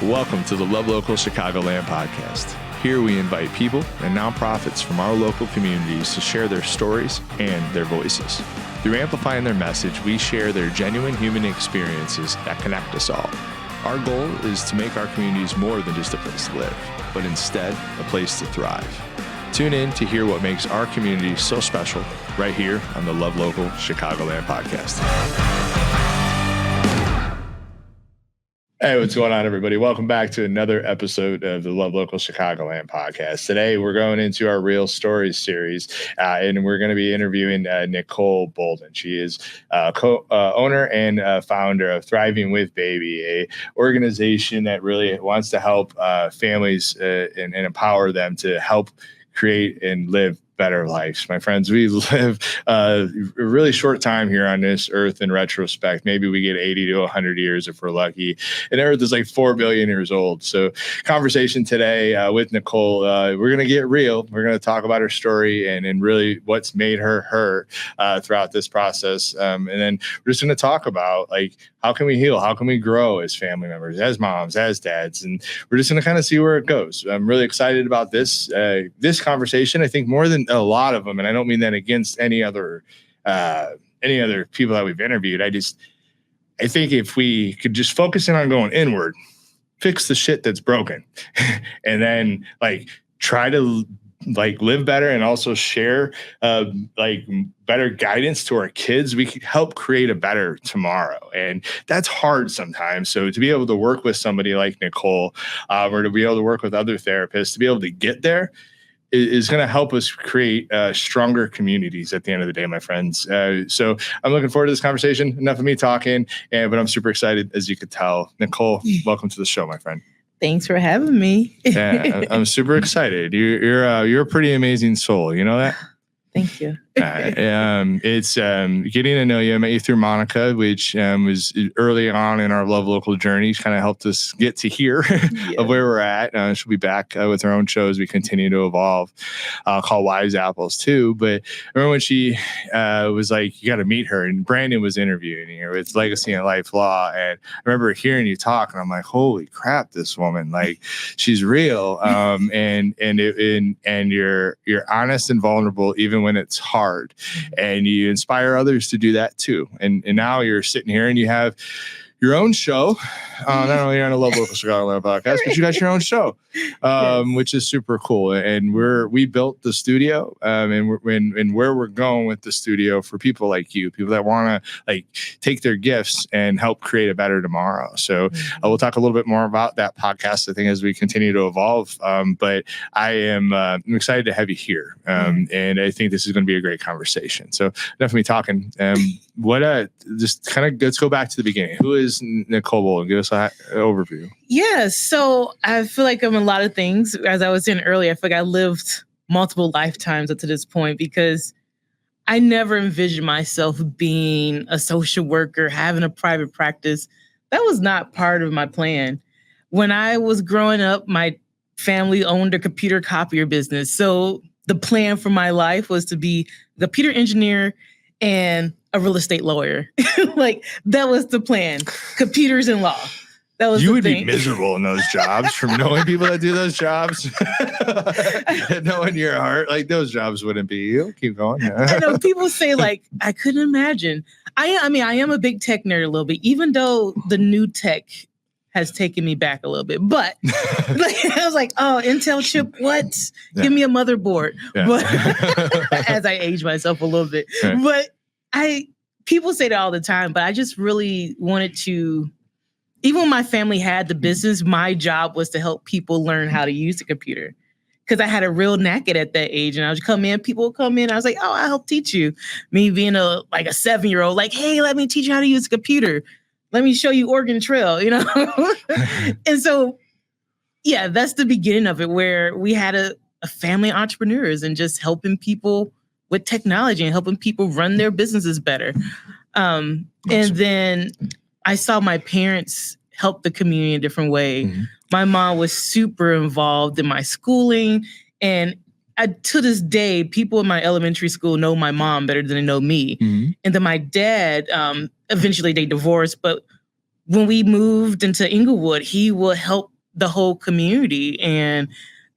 Welcome to the Love Local Chicagoland podcast. Here we invite people and nonprofits from our local communities to share their stories and their voices. Through amplifying their message, we share their genuine human experiences that connect us all. Our goal is to make our communities more than just a place to live, but instead a place to thrive. Tune in to hear what makes our community so special right here on the Love Local Chicagoland podcast. Hey, what's going on, everybody? Welcome back to another episode of the Love Local Chicagoland podcast. Today, we're going into our Real Stories series, and we're going to be interviewing Nicole Bolden. She is owner and founder of Thriving with Baby, a organization that really wants to help families and empower them to help create and live better lives. My friends, we live a really short time here on this earth in retrospect. Maybe we get 80 to 100 years if we're lucky. And Earth is like 4 billion years old. So conversation today with Nicole, we're going to get real. We're going to talk about her story and really what's made her throughout this process. And then we're just going to talk about like, how can we heal? How can we grow as family members, as moms, as dads? And we're just going to kind of see where it goes. I'm really excited about this conversation. I think more than a lot of them, and I don't mean that against any other people that we've interviewed. I think if we could just focus in on going inward, fix the shit that's broken, and then like try to like live better and also share like better guidance to our kids, we could help create a better tomorrow. And that's hard sometimes. So to be able to work with somebody like Nicole, or to be able to work with other therapists, to be able to get there is going to help us create stronger communities at the end of the day, my friends. So I'm looking forward to this conversation. Enough of me talking, but I'm super excited, as you could tell. Nicole, welcome to the show, my friend. Thanks for having me. Yeah, I'm super excited. You're a pretty amazing soul. You know that? Thank you. It's getting to know you. I met you through Monica, which was early on in our Love Local journey. She kind of helped us get to here of where we're at. She'll be back with her own show as we continue to evolve, called Wise Apples too. But I remember when she was like, you got to meet her, and Brandon was interviewing her with Legacy and Life Law. And I remember hearing you talk, and I'm like, holy crap, this woman, like, she's real. And you're honest and vulnerable, even when it's hard, and you inspire others to do that too. And now you're sitting here and you have your own show. Not only on a Love Local Chicagoland podcast, but you got your own show, which is super cool. And we built the studio, and where we're going with the studio for people like you, people that want to like take their gifts and help create a better tomorrow. So we'll talk a little bit more about that podcast, I think, as we continue to evolve. But I'm excited to have you here, and I think this is going to be a great conversation. So enough of me talking. Just kind of let's go back to the beginning. Who is Nicole Bolden? Give us an overview. Yeah, so I feel like I'm a lot of things. As I was saying earlier, I feel like I lived multiple lifetimes up to this point because I never envisioned myself being a social worker, having a private practice. That was not part of my plan. When I was growing up, my family owned a computer copier business. So the plan for my life was to be a computer engineer and a real estate lawyer. Like, that was the plan. Computers and law. That was you the would thing. be miserable in those jobs from knowing people that do those jobs. Knowing your heart, like those jobs wouldn't be you. Keep going. I know people say like, I couldn't imagine. I am a big tech nerd a little bit, even though the new tech has taken me back a little bit. But like, I was like, oh, Intel chip, what? Yeah. Give me a motherboard. Yeah. But as I age myself a little bit. Right. But people say that all the time, but I just really wanted to, even when my family had the business, my job was to help people learn how to use the computer. Because I had a real knack at that age. And I would come in, people would come in, I was like, oh, I'll help teach you. Me being a 7-year-old, like, hey, let me teach you how to use a computer. Let me show you Oregon Trail, you know? And so, yeah, that's the beginning of it, where we had a family of entrepreneurs and just helping people with technology and helping people run their businesses better. Awesome. And then I saw my parents help the community in a different way. Mm-hmm. My mom was super involved in my schooling. And to this day, people in my elementary school know my mom better than they know me. Mm-hmm. And then my dad, eventually they divorced, but when we moved into Inglewood, he would help the whole community and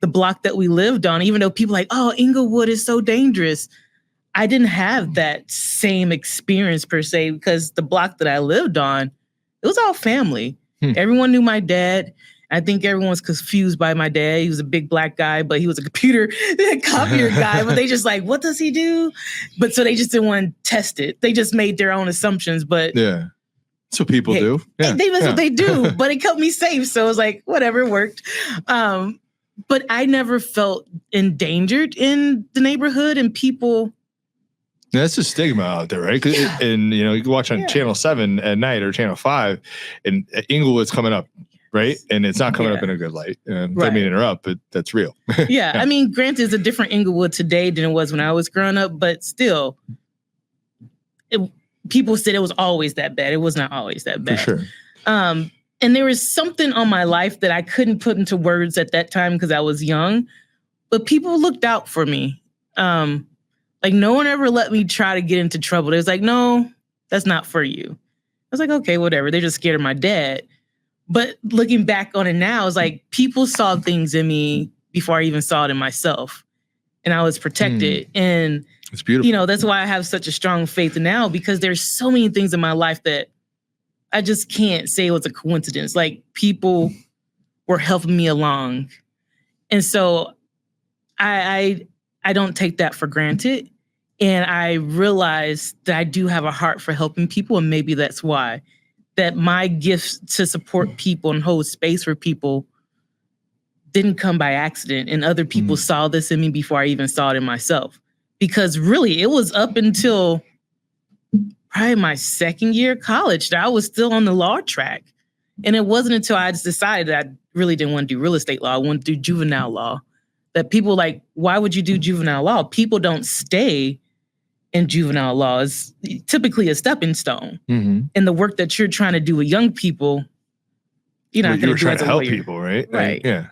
the block that we lived on, even though people like, oh, Inglewood is so dangerous. I didn't have that same experience per se, because the block that I lived on, it was all family. Everyone knew my dad. I think everyone was confused by my dad. He was a big black guy, but he was a computer copier guy. But they just like, what does he do? But so they just didn't want to test it. They just made their own assumptions. But yeah, that's what people do. Yeah. That's what they do. But it kept me safe. So it was like, whatever, it worked. But I never felt endangered in the neighborhood, and people. Yeah, that's a stigma out there, right? And you can watch on Channel 7 at night or Channel 5, and Inglewood's coming up, right? And it's not coming up in a good light. Don't mean to interrupt, but that's real. Yeah, I mean, granted, it's a different Inglewood today than it was when I was growing up, but still, people said it was always that bad. It was not always that bad. For sure. And there was something on my life that I couldn't put into words at that time because I was young, but people looked out for me. Like, no one ever let me try to get into trouble. They was like, no, that's not for you. I was like, okay, whatever. They're just scared of my dad. But looking back on it now, it's like people saw things in me before I even saw it in myself. And I was protected. And it's beautiful. That's why I have such a strong faith now, because there's so many things in my life that I just can't say it was a coincidence. Like, people were helping me along. And so I don't take that for granted. And I realize that I do have a heart for helping people. And maybe that's why that my gifts to support people and hold space for people didn't come by accident. And other people saw this in me before I even saw it in myself. Because really, it was up until probably my second year of college that I was still on the law track. And it wasn't until I just decided that I really didn't want to do real estate law. I wanted to do juvenile law. That people like, why would you do juvenile law? People don't stay in juvenile law. It's typically a stepping stone. And the work that you're trying to do with young people, you're not going to do as a lawyer. You're trying to help people, right? Right. Yeah.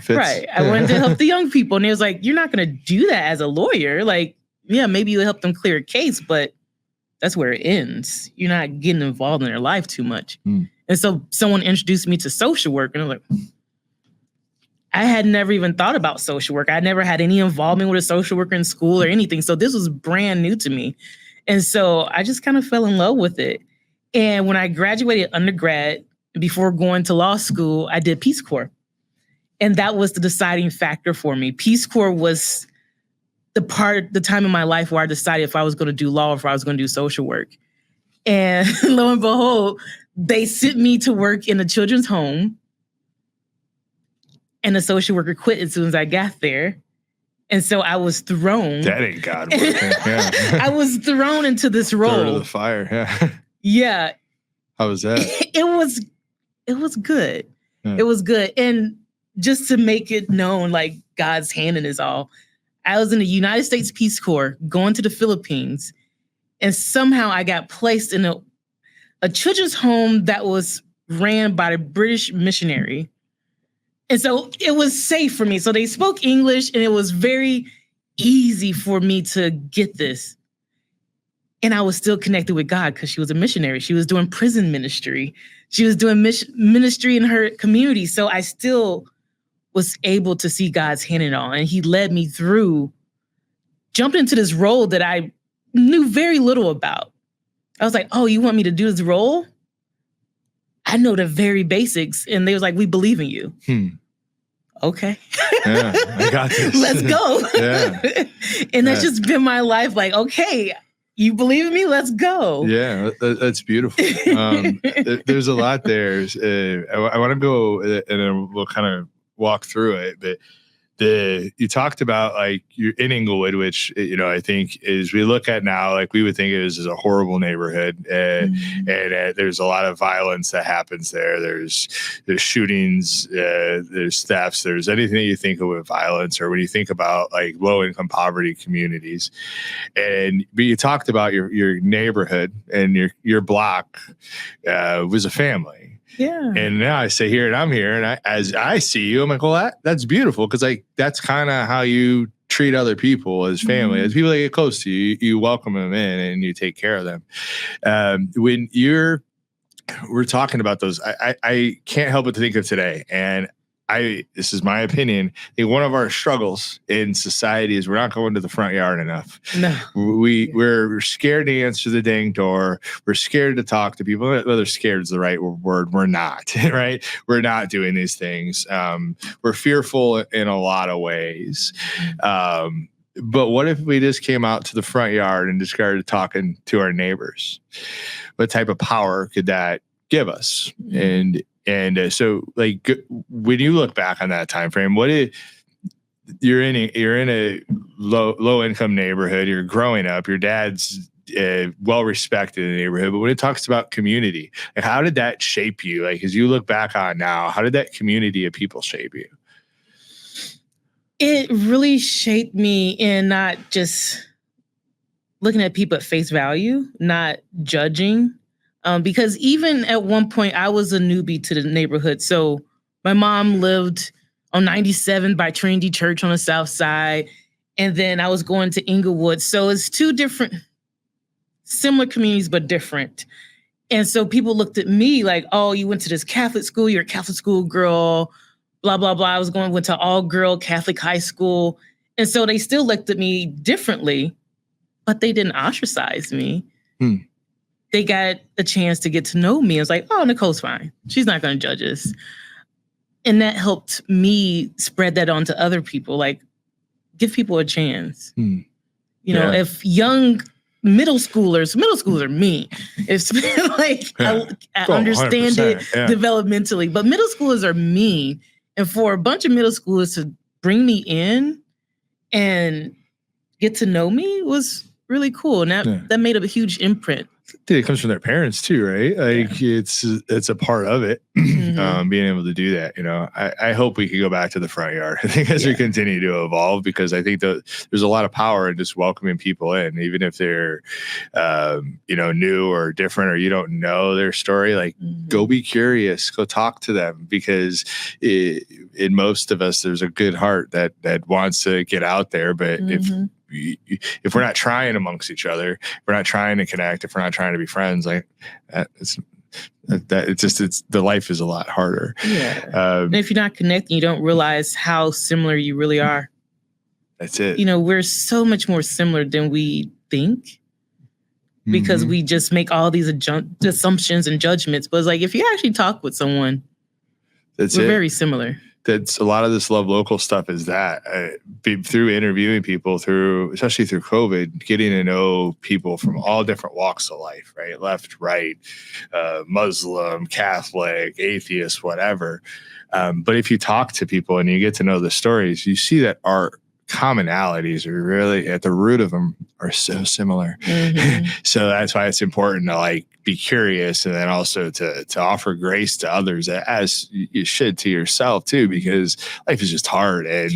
Right. I wanted to help the young people. And it was like, you're not going to do that as a lawyer. Like, yeah, maybe you'll help them clear a case, but that's where it ends. You're not getting involved in their life too much. And so someone introduced me to social work, and I was like, I had never even thought about social work. I never had any involvement with a social worker in school or anything. So this was brand new to me. And so I just kind of fell in love with it. And when I graduated undergrad, before going to law school, I did Peace Corps. And that was the deciding factor for me. Peace Corps was the time in my life where I decided if I was going to do law or if I was going to do social work. And lo and behold, they sent me to work in a children's home. And the social worker quit as soon as I got there. And so I was thrown. That ain't God working. Yeah. I was thrown into this role. Thrown to the fire. Yeah. Yeah. How was that? It was good. Yeah. It was good. And just to make it known, like, God's hand in this all, I was in the United States Peace Corps going to the Philippines. And somehow I got placed in a children's home that was ran by the British missionary. And so it was safe for me. So they spoke English, and it was very easy for me to get this. And I was still connected with God because she was a missionary. She was doing prison ministry. She was doing ministry in her community. So I still was able to see God's hand in it all. And he led me through, jumped into this role that I knew very little about. I was like, oh, you want me to do this role? I know the very basics. And they was like, we believe in you. Okay. Yeah, I got this. Let's go. Yeah. And that's just been my life. Like, okay, you believe in me? Let's go. Yeah, that's beautiful. There's a lot there. I want to go and then we'll kind of walk through it. But you talked about, like, you're in Inglewood, which, I think is, we look at now, like, we would think it is a horrible neighborhood, and there's a lot of violence that happens there. There's shootings, there's thefts, there's anything that you think of with violence, or when you think about, like, low income poverty communities. But you talked about your neighborhood and your block was a family. Yeah. And now I sit here and I'm here, and as I see you, I'm like, well, that's beautiful, because, like, that's kind of how you treat other people as family, as people that get close to you. You welcome them in and you take care of them. When you're we're talking about those. I can't help but to think of today. And this is my opinion. I think one of our struggles in society is we're not going to the front yard enough. No. We're scared to answer the dang door. We're scared to talk to people. Whether scared is the right word, we're not, right? We're not doing these things. We're fearful in a lot of ways. But what if we just came out to the front yard and just started talking to our neighbors? What type of power could that give us? And so, like, when you look back on that time frame, you're in a low income neighborhood. You're growing up. Your dad's well respected in the neighborhood. But when it talks about community, like, how did that shape you? Like, as you look back on now, how did that community of people shape you? It really shaped me in not just looking at people at face value, not judging. Because even at one point, I was a newbie to the neighborhood. So my mom lived on 97 by Trinity Church on the south side. And then I was going to Inglewood. So it's two different, similar communities, but different. And so people looked at me like, oh, you went to this Catholic school, you're a Catholic school girl, blah, blah, blah. I went to all-girl Catholic high school. And so they still looked at me differently, but they didn't ostracize me. They got a chance to get to know me. I was like, oh, Nicole's fine. She's not going to judge us. And that helped me spread that on to other people. Like, give people a chance. You know, if young middle schoolers are me. It's like, I understand it developmentally, but middle schoolers are mean. And for a bunch of middle schoolers to bring me in and get to know me was really cool. And that made a huge imprint. It comes from their parents too, right? Like, it's a part of it, being able to do that. You know, I hope we could go back to the front yard. I think as we continue to evolve, because I think there's a lot of power in just welcoming people in, even if they're, new or different, or you don't know their story. Like, go be curious, go talk to them, because in most of us, there's a good heart that wants to get out there, but if we're not trying amongst each other, if we're not trying to connect, if we're not trying to be friends, like the life is a lot harder. And if you're not connecting, you don't realize how similar you really are. That's it. You know, we're so much more similar than we think, because we just make all these assumptions and judgments. But it's like, if you actually talk with someone, we're very similar. That's a lot of this Love Local stuff is that through interviewing people, especially through COVID, getting to know people from all different walks of life, right? Left, right, Muslim, Catholic, atheist, whatever. But if you talk to people and you get to know the stories, you see that our commonalities are really at the root of them are so similar. So that's why it's important to, like, be curious, and then also to offer grace to others, as you should to yourself too, because life is just hard, and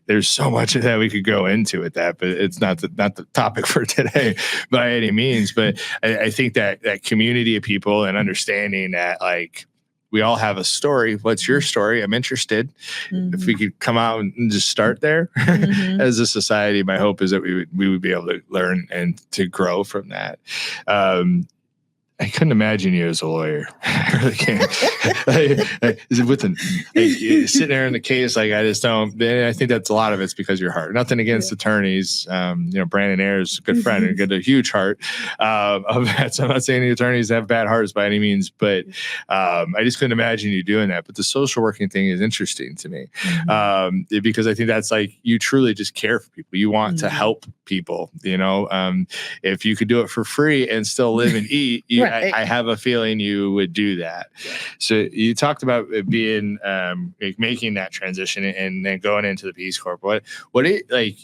there's so much that we could go into with that, but it's not the topic for today by any means. But I think that community of people and understanding that, like, we all have a story. What's your story? I'm interested. If we could come out and just start there as a society, my hope is that we would be able to learn and to grow from that. I couldn't imagine you as a lawyer. I really can't. Sitting there in the case, like, I just don't. I think that's a lot of it's because your heart. Nothing against attorneys. Brandon Ayers, a good friend and a huge heart of that. So I'm not saying the attorneys have bad hearts by any means, but I just couldn't imagine you doing that. But the social working thing is interesting to me, because I think that's, like, you truly just care for people. You want to help people. You know, if you could do it for free and still live and eat, I have a feeling you would do that. So you talked about it being making that transition and then going into the Peace Corps. What like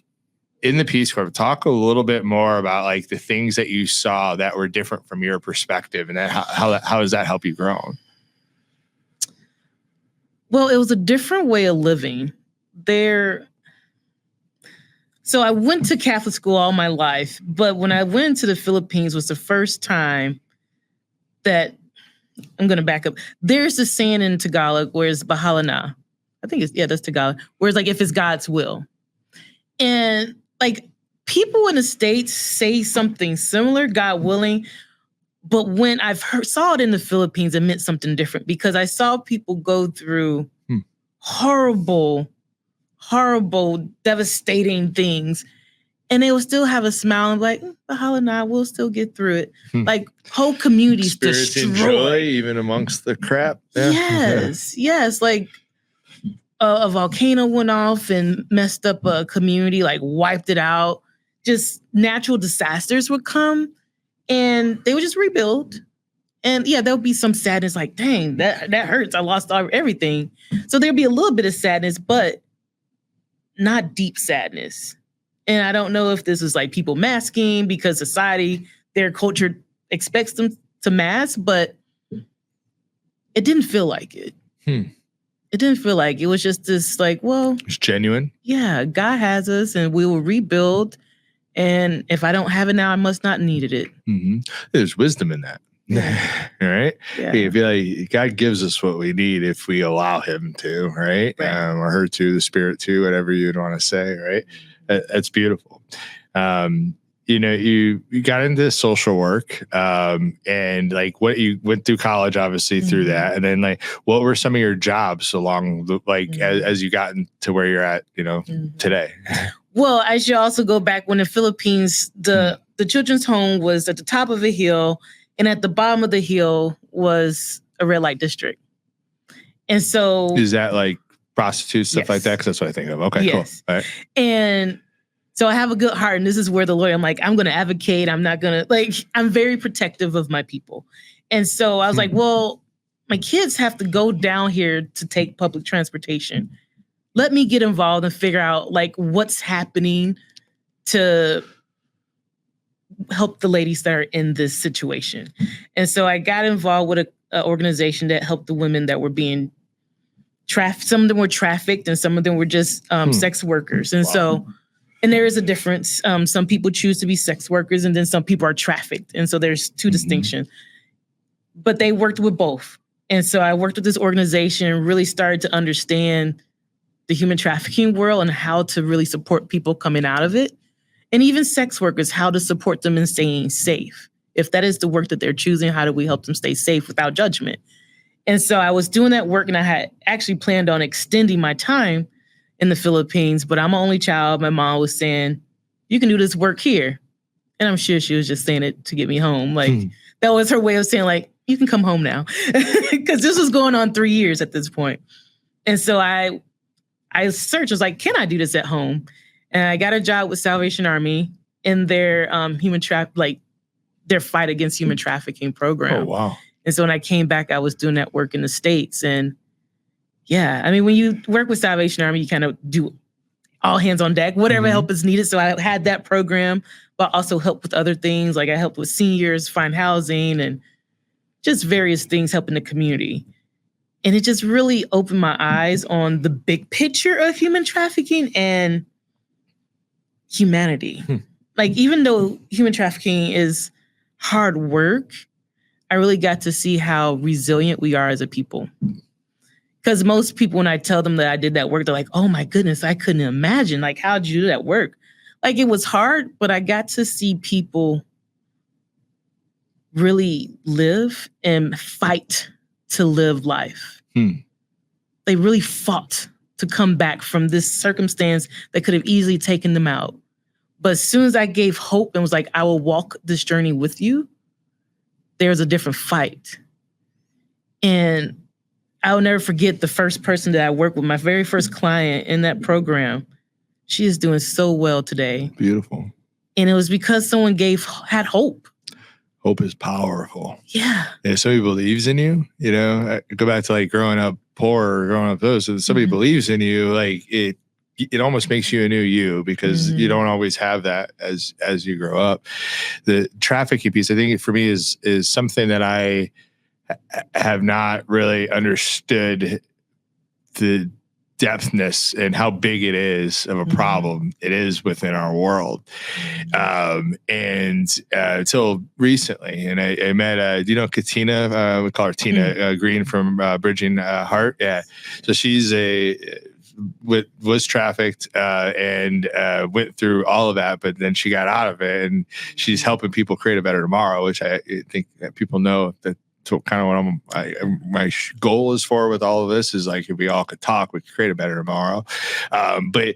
in the Peace Corps? Talk a little bit more about, like, the things that you saw that were different from your perspective, and then how does that help you grow? Well, it was a different way of living there. So I went to Catholic school all my life, but when I went to the Philippines was the first time that, I'm going to back up. There's a saying in Tagalog where it's bahala na. I think that's Tagalog. Where it's like, if it's God's will. And, like, people in the States say something similar, God willing, But when saw it in the Philippines, it meant something different because I saw people go through horrible, devastating things. And they will still have a smile and be like, "Bahala na, we'll still get through it." Like whole communities experiencing joy even amongst the crap. Yeah. Yes. Like a volcano went off and messed up a community, like wiped it out. Just natural disasters would come and they would just rebuild. And yeah, there'll be some sadness, like, dang, that hurts. I lost everything. So there'll be a little bit of sadness, but not deep sadness. And I don't know if this is like people masking because society, their culture expects them to mask, but it didn't feel like it. It didn't feel like it was just this like, well, it's genuine. Yeah, God has us and we will rebuild. And if I don't have it now, I must not needed it. There's wisdom in that. All right. Yeah. I feel like God gives us what we need if we allow him to, right? Or her to, the spirit to, whatever you'd want to say, right? That's beautiful. You know, you got into social work, and like what you went through college, obviously through that, and then like what were some of your jobs along the as you got into where you're at, you know, today? Well, I should also go back when in the Philippines, the children's home was at the top of a hill, and at the bottom of the hill was a red light district. And so, is that like prostitutes, stuff like that? Because that's what I think of. Okay, cool. All right. And so I have a good heart, and this is where the lawyer, I'm like, I'm going to advocate. I'm not going to, I'm very protective of my people. And so I was like, well, my kids have to go down here to take public transportation. Let me get involved and figure out what's happening to help the ladies that are in this situation. And so I got involved with an organization that helped the women that were being trafficked. Some of them were trafficked and some of them were just sex workers. And and there is a difference. Some people choose to be sex workers and then some people are trafficked. And so there's two distinctions. But they worked with both. And so I worked with this organization and really started to understand the human trafficking world and how to really support people coming out of it. And even sex workers, how to support them in staying safe. If that is the work that they're choosing, how do we help them stay safe without judgment? And so I was doing that work and I had actually planned on extending my time in the Philippines, but I'm an only child. My mom was saying, you can do this work here. And I'm sure she was just saying it to get me home. That was her way of saying you can come home now. Because this was going on 3 years at this point. And so I searched, I was like, can I do this at home? And I got a job with Salvation Army in their their fight against human trafficking program. Oh, wow. And so when I came back, I was doing that work in the States. And yeah, I mean, when you work with Salvation Army, you kind of do all hands on deck, whatever help is needed. So I had that program, but also helped with other things. Like I helped with seniors find housing and just various things helping the community. And it just really opened my eyes on the big picture of human trafficking and humanity. Even though human trafficking is hard work, I really got to see how resilient we are as a people. Because most people, when I tell them that I did that work, they're like, oh my goodness, I couldn't imagine. How'd you do that work? It was hard, but I got to see people really live and fight to live life. They really fought to come back from this circumstance that could have easily taken them out. But as soon as I gave hope and was like, I will walk this journey with you, there's a different fight. And I'll never forget the first person that I worked with, my very first client in that program. She is doing so well today. Beautiful. And it was because someone had hope. Hope is powerful. Yeah. If somebody believes in you, you know, I go back to growing up poor or growing up those. If somebody believes in you, it almost makes you a new you because you don't always have that as you grow up. The trafficking piece, I think for me is something that I have not really understood the depthness and how big it is of a problem it is within our world. And until recently, and I met, do you know Katina? We call her Tina Green from Bridging Heart. Yeah. So she's a was trafficked and went through all of that, but then she got out of it, and she's helping people create a better tomorrow, which I think that people know that. So kind of what my goal is for with all of this is like, if we all could talk, we could create a better tomorrow. But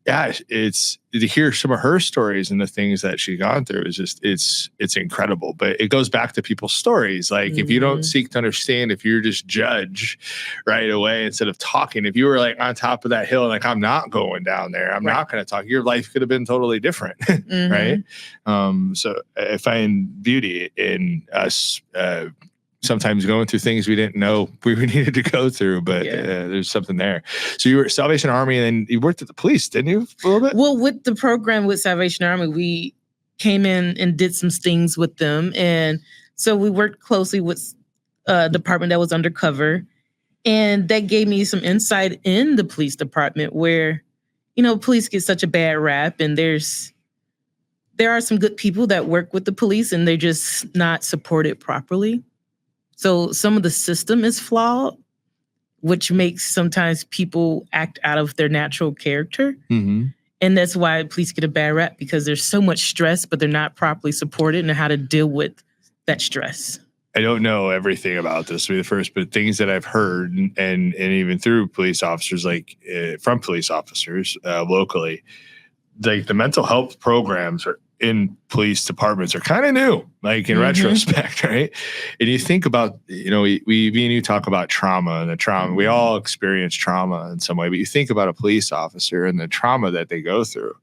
yeah, it's to hear some of her stories and the things that she's gone through is just, it's incredible. But it goes back to people's stories. Like if you don't seek to understand, if you're just judge right away, instead of talking, if you were like on top of that hill, and like, I'm not going down there, I'm not going to talk, your life could have been totally different. Right. So I find beauty in us, sometimes going through things we didn't know we needed to go through, but there's something there. So you were at Salvation Army, and then you worked at the police, didn't you, a little bit? Well, with the program with Salvation Army, we came in and did some stings with them. And so we worked closely with a department that was undercover. And that gave me some insight in the police department where, police get such a bad rap, and there are some good people that work with the police, and they're just not supported properly. So some of the system is flawed, which makes sometimes people act out of their natural character. And that's why police get a bad rap, because there's so much stress, but they're not properly supported in how to deal with that stress. I don't know everything about this to be the first, but things that I've heard and even through police officers, like from police officers locally, like the mental health programs are in police departments are kind of new, like in retrospect, right? And you think about, me and you talk about trauma and the trauma. We all experience trauma in some way, but you think about a police officer and the trauma that they go through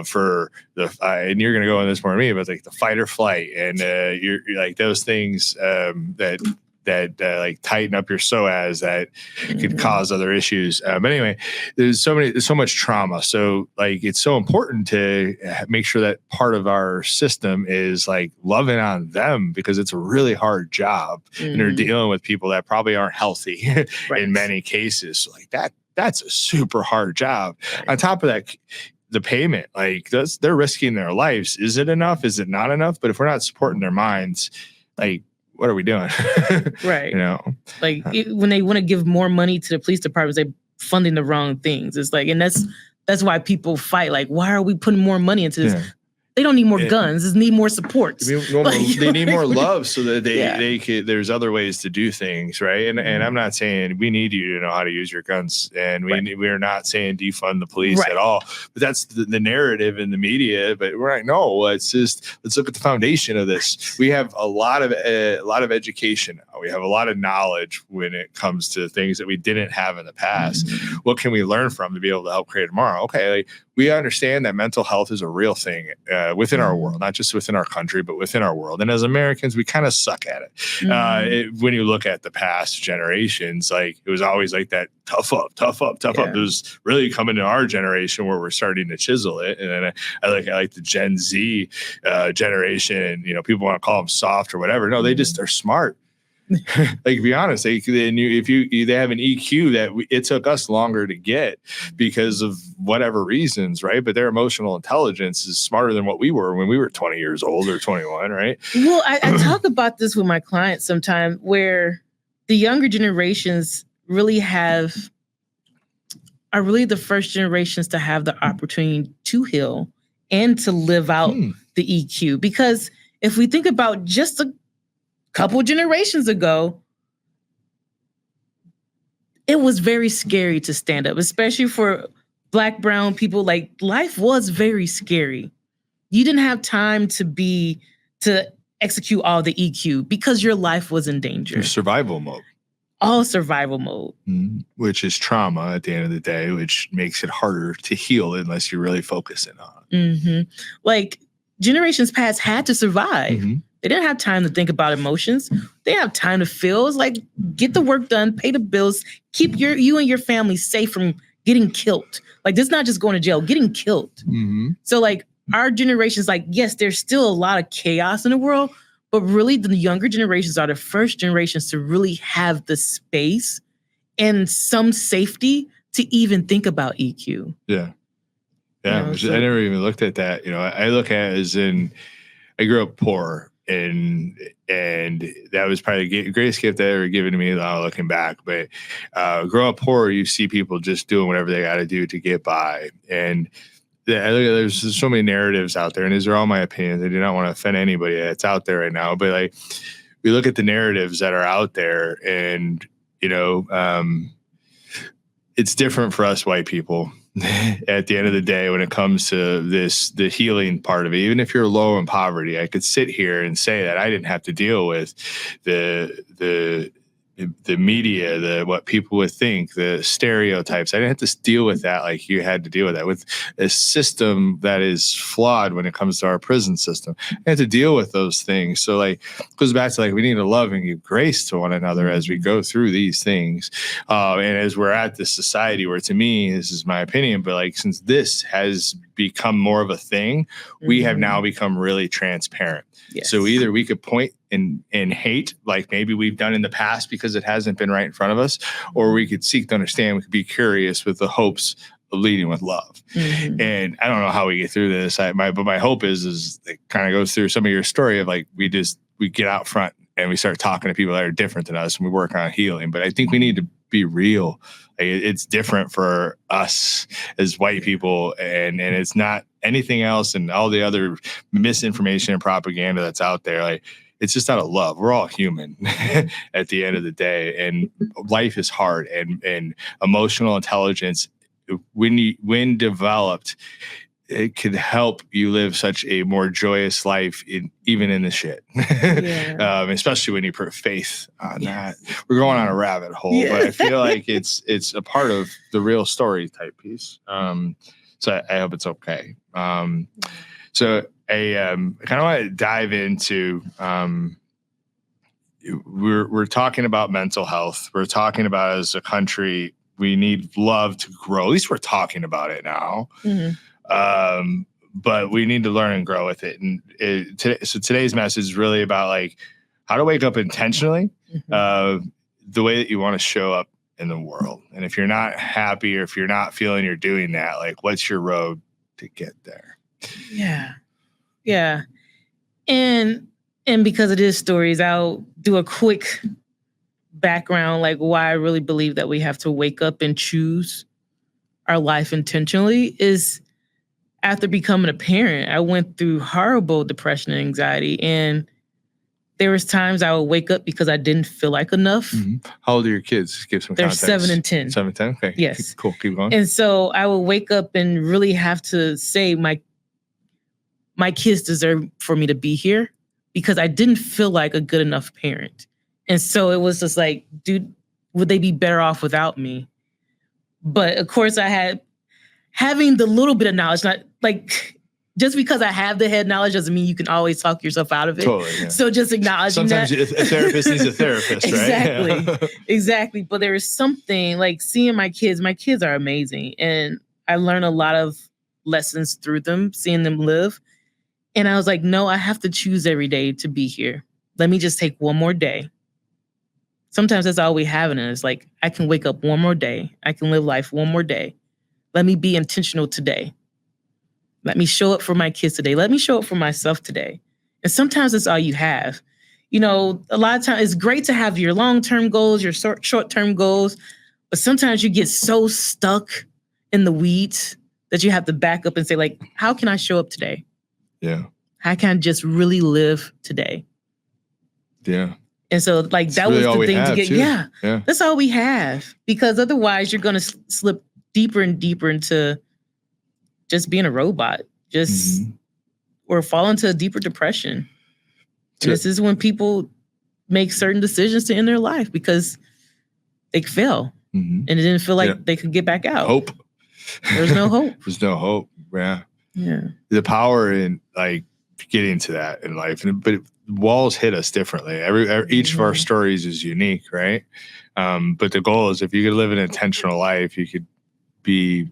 for the, and you're going to go on this more than me, but like the fight or flight, and you're like those things that like tighten up your psoas that could cause other issues. But anyway, there's so much trauma. So like, it's so important to make sure that part of our system is like loving on them, because it's a really hard job and they're dealing with people that probably aren't healthy in many cases. So like that's a super hard job. On top of that, the payment, like they're risking their lives. Is it enough? Is it not enough? But if we're not supporting their minds, like, what are we doing? Right. When they want to give more money to the police departments, they're funding the wrong things. It's like, and that's why people fight. Like, why are we putting more money into this? They don't need more guns. They need more support. They need more love, so that they could, there's other ways to do things, right? And I'm not saying we need you to know how to use your guns, and we're not saying defund the police at all. But that's the narrative in the media. But we're like, no, it's just, let's look at the foundation of this. We have a lot of education. We have a lot of knowledge when it comes to things that we didn't have in the past. What can we learn from to be able to help create tomorrow? Okay, like, we understand that mental health is a real thing within our world, not just within our country, but within our world. And as Americans, we kind of suck at it. When you look at the past generations, like it was always like that tough up. It was really coming to our generation where we're starting to chisel it. And then I like the Gen Z generation. People want to call them soft or whatever. No, they just are smart. Like, be honest, they have an EQ that it took us longer to get because of whatever reasons, right? But their emotional intelligence is smarter than what we were when we were 20 years old or 21, right? Well, I talk about this with my clients sometimes, where the younger generations are really the first generations to have the opportunity to heal and to live out the EQ. Because if we think about just a couple generations ago, it was very scary to stand up, especially for Black, brown people. Like, life was very scary. You didn't have time to execute all the EQ because your life was in danger. Your survival mode. All survival mode. Which is trauma at the end of the day, which makes it harder to heal unless you're really focusing on it. Like, generations past had to survive. They didn't have time to think about emotions. They didn't have time to feel. It's like, get the work done, pay the bills, keep you and your family safe from getting killed. Like, this is not just going to jail, getting killed. So like, our generation's like, yes, there's still a lot of chaos in the world, but really the younger generations are the first generations to really have the space and some safety to even think about EQ. Yeah. I never even looked at that. I look at it as in, I grew up poor. and that was probably the greatest gift that ever given to me looking back. But growing up poor, you see people just doing whatever they got to do to get by. And there's so many narratives out there, and these are all my opinions. I do not want to offend anybody that's out there right now, but like we look at the narratives that are out there, and it's different for us white people. At the end of the day, when it comes to the healing part of it, even if you're low in poverty, I could sit here and say that I didn't have to deal with the media, what people would think, the stereotypes. I didn't have to deal with that like you had to deal with that, with a system that is flawed when it comes to our prison system. I had to deal with those things. So like it goes back to like we need to love and give grace to one another as we go through these things. And as we're at this society where, to me, this is my opinion, but like since this has become more of a thing, we have now become really transparent. Yes. So either we could point and hate, like maybe we've done in the past because it hasn't been right in front of us, or we could seek to understand. We could be curious with the hopes of leading with love. And I don't know how we get through this. But my hope is it kind of goes through some of your story of like we get out front and we start talking to people that are different than us, and we work on healing. But I think we need to be real. It's different for us as white people, and it's not anything else, and all the other misinformation and propaganda that's out there. Like it's just out of love. We're all human at the end of the day, and life is hard, and emotional intelligence, when developed, it could help you live such a more joyous life even in the shit. Especially when you put faith on that. We're going on a rabbit hole, but I feel like it's a part of the real story type piece. So I hope it's okay. So I kind of want to dive into, we're talking about mental health. We're talking about, as a country, we need love to grow. At least we're talking about it now. But we need to learn and grow with it. And so today's message is really about like how to wake up intentionally, the way that you want to show up in the world. And if you're not happy, or if you're not feeling you're doing that, like what's your road to get there? Yeah. And because of this stories, I'll do a quick background, like why I really believe that we have to wake up and choose our life intentionally is after becoming a parent, I went through horrible depression and anxiety. And there was times I would wake up because I didn't feel like enough. How old are your kids? Give some context. They're 7 and 10. 7 and 10? Okay. Yes. Cool. Keep going. And so I would wake up and really have to say my kids deserve for me to be here, because I didn't feel like a good enough parent. And so it was just like, dude, would they be better off without me? But of course having the little bit of knowledge, not like just because I have the head knowledge doesn't mean you can always talk yourself out of it. Totally, yeah. So just acknowledging sometimes that. A therapist needs a therapist, exactly, right? Exactly. But there is something like seeing my kids are amazing. And I learn a lot of lessons through them, seeing them live. And I was like, no, I have to choose every day to be here. Let me just take one more day. Sometimes that's all we have in us. Like, I can wake up one more day. I can live life one more day. Let me be intentional today. Let me show up for my kids today. Let me show up for myself today. And sometimes that's all you have. A lot of times it's great to have your long-term goals, your short-term goals, but sometimes you get so stuck in the weeds that you have to back up and say, like, how can I show up today? Yeah. How can I just really live today? Yeah. And so, like, that really was the thing to get. Yeah, that's all we have. Because otherwise, you're going to slip deeper and deeper into just being a robot, or fall into a deeper depression. And this is when people make certain decisions to end their life because they fell and it didn't feel like they could get back out. Hope. There's no hope. There's no hope. Yeah. The power in like getting to that in life, but walls hit us differently. Each of our stories is unique, right? But the goal is, if you could live an intentional life, you could be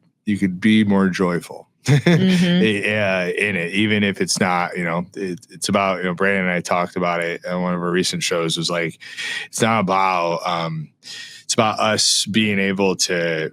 more joyful in it, even if it's not. It's about. Brandon and I talked about it on one of our recent shows. Was like, it's not about. It's about us being able to,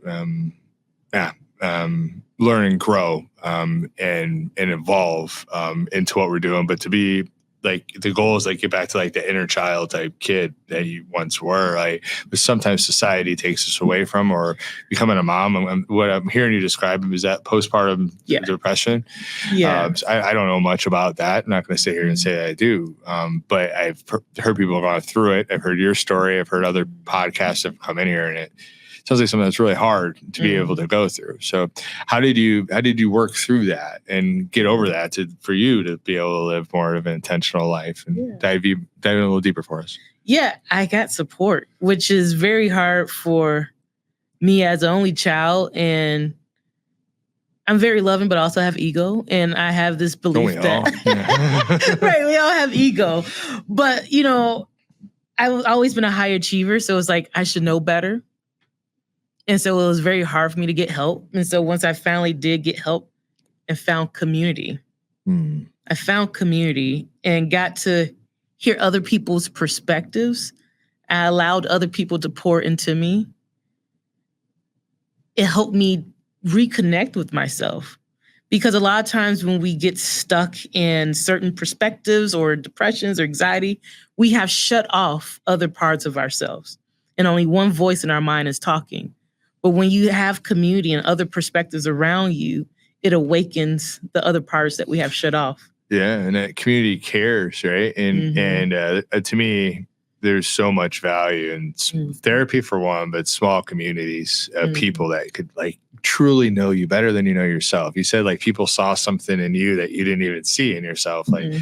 learn and grow and evolve into what we're doing, but to be like the goal is like get back to like the inner child type kid that you once were. Like, but sometimes society takes us away from, or becoming a mom. What I'm hearing you describe is that postpartum depression. Yeah. So I don't know much about that. I'm not going to sit here and say that I do. But I've heard people have gone through it. I've heard your story. I've heard other podcasts have come in here, and it sounds like something that's really hard to be able to go through. So how did you work through that and get over that for you to be able to live more of an intentional life, and dive in a little deeper for us? Yeah, I got support, which is very hard for me as an only child. And I'm very loving, but also have ego. And I have this belief that, right, we all have ego. But, you know, I've always been a high achiever. So it's like, I should know better. And so it was very hard for me to get help. And so once I finally did get help and found community, I found community and got to hear other people's perspectives. I allowed other people to pour into me. It helped me reconnect with myself. Because a lot of times when we get stuck in certain perspectives or depressions or anxiety, we have shut off other parts of ourselves. And only one voice in our mind is talking. But when you have community and other perspectives around you, it awakens the other parts that we have shut off. Yeah, and that community cares, right? And to me, there's so much value in therapy for one, but small communities of people that could like truly know you better than you know yourself. You said like people saw something in you that you didn't even see in yourself. Like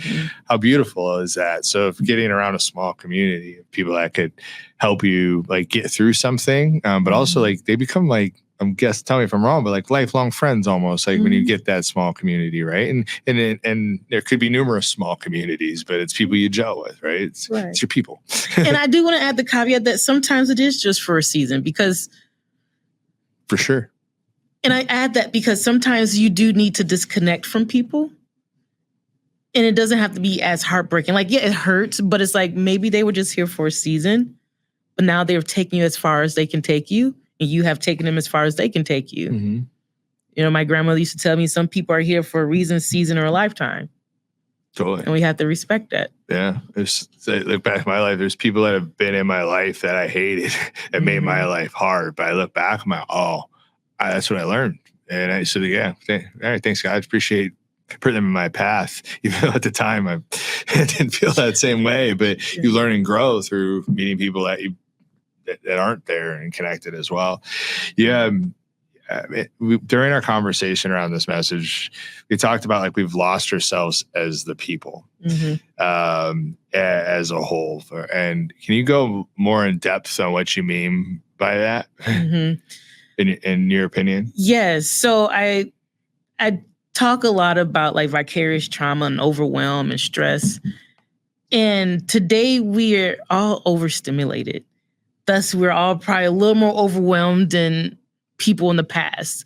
how beautiful is that? So if getting around a small community of people that could help you like get through something, but also like they become like, tell me if I'm wrong, but like lifelong friends almost, like when you get that small community, right? And there could be numerous small communities, but it's people you gel with, right? It's your people. And I do want to add the caveat that sometimes it is just for a season, because for sure. And I add that because sometimes you do need to disconnect from people. And it doesn't have to be as heartbreaking. Like, yeah, it hurts, but it's like maybe they were just here for a season, but now they're taking you as far as they can take you. And you have taken them as far as they can take you. You know, my grandmother used to tell me some people are here for a reason, season, or a lifetime. Totally. And we have to respect that. Yeah. Look back at my life. There's people that have been in my life that I hated and made my life hard. But I look back, I'm like, that's what I learned. And I said, all right, thanks, guys. Appreciate putting them in my path. Even though at the time I didn't feel that same way. But you learn and grow through meeting people that aren't there and connected as well. Yeah. During our conversation around this message, we talked about like we've lost ourselves as the people, as a whole. And can you go more in depth on what you mean by that, in your opinion? Yes. So I talk a lot about like vicarious trauma and overwhelm and stress. And today we are all overstimulated. Thus, we're all probably a little more overwhelmed than people in the past.